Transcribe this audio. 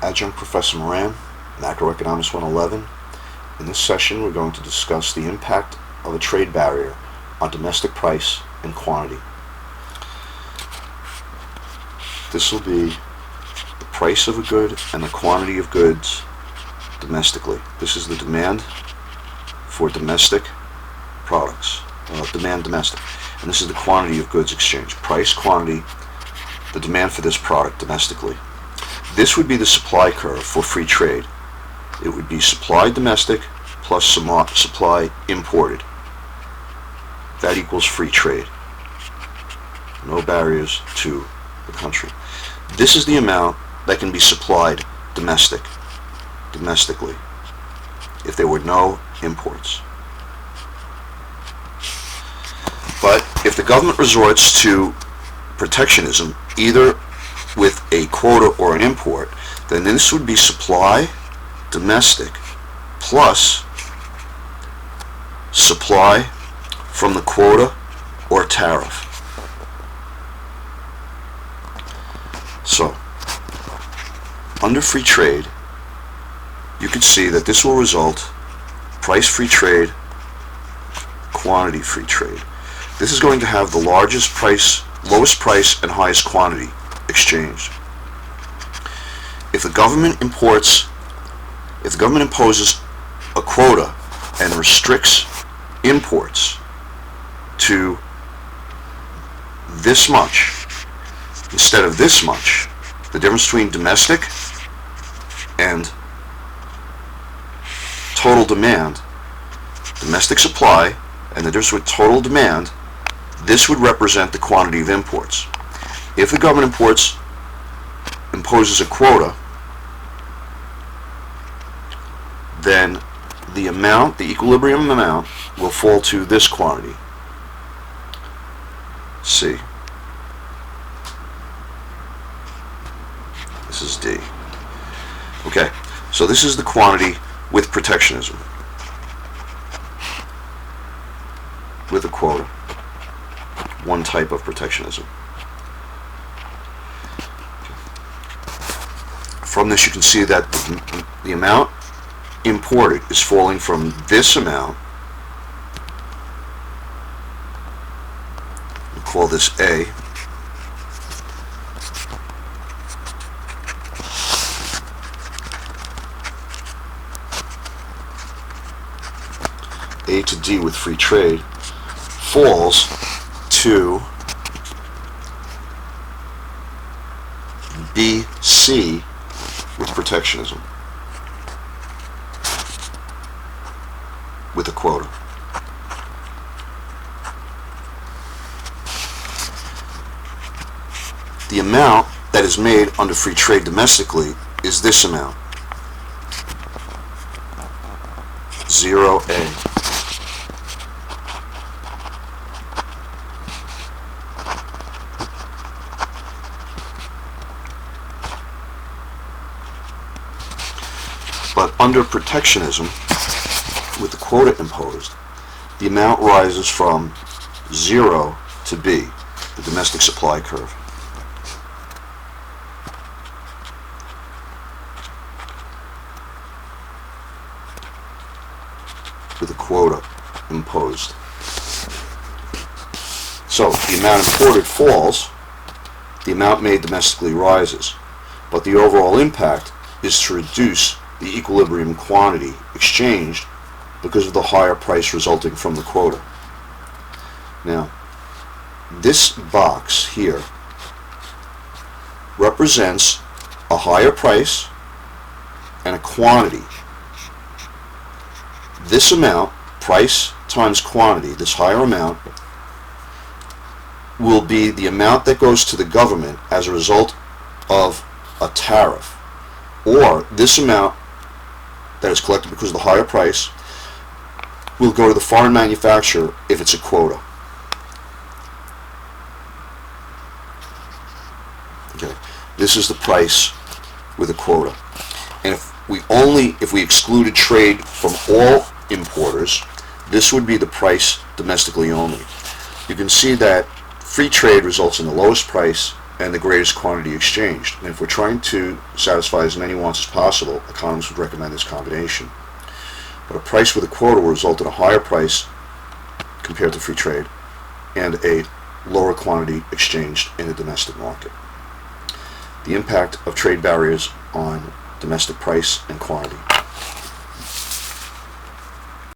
Adjunct Professor Moran, Macroeconomics 111. In this session, we're going to discuss the impact of a trade barrier on domestic price and quantity. This will be the price of a good and the quantity of goods domestically. This is the demand for domestic products, demand domestic. And this is the quantity of goods exchanged. Price, quantity, the demand for this product domestically. This would be the supply curve for free trade. It would be supply domestic plus supply imported. That equals free trade. No barriers to the country. This is the amount that can be supplied domestically, if there were no imports. But if the government resorts to protectionism, either with a quota or an import, then this would be supply domestic plus supply from the quota or tariff. So, under free trade, you can see that this will result price free trade, quantity free trade. This is going to have the largest price, lowest price, and highest quantity exchanged. If the government imposes a quota and restricts imports to this much instead of this much, the difference between domestic and total demand, domestic supply and the difference with total demand, this would represent the quantity of imports. If the government imposes a quota, then the amount, the equilibrium amount, will fall to this quantity, C. This is D. Okay, so this is the quantity with protectionism, with a quota, one type of protectionism. From this you can see that the amount imported is falling from this amount, we'll call this A, A to D with free trade, falls to B, C with protectionism, with a quota. The amount that is made under free trade domestically is this amount, 0A. But under protectionism, with the quota imposed, the amount rises from 0 to B, the domestic supply curve. With a quota imposed. So the amount imported falls, the amount made domestically rises, but the overall impact is to reduce the equilibrium quantity exchanged because of the higher price resulting from the quota. Now, this box here represents a higher price and a quantity. This amount, price times quantity, this higher amount, will be the amount that goes to the government as a result of a tariff, or this amount that is collected because of the higher price will go to the foreign manufacturer if it's a quota. Okay, this is the price with a quota. And if we excluded trade from all importers, this would be the price domestically only. You can see that free trade results in the lowest price and the greatest quantity exchanged. And if we're trying to satisfy as many wants as possible, economists would recommend this combination. But a price with a quota will result in a higher price compared to free trade and a lower quantity exchanged in the domestic market. The impact of trade barriers on domestic price and quantity.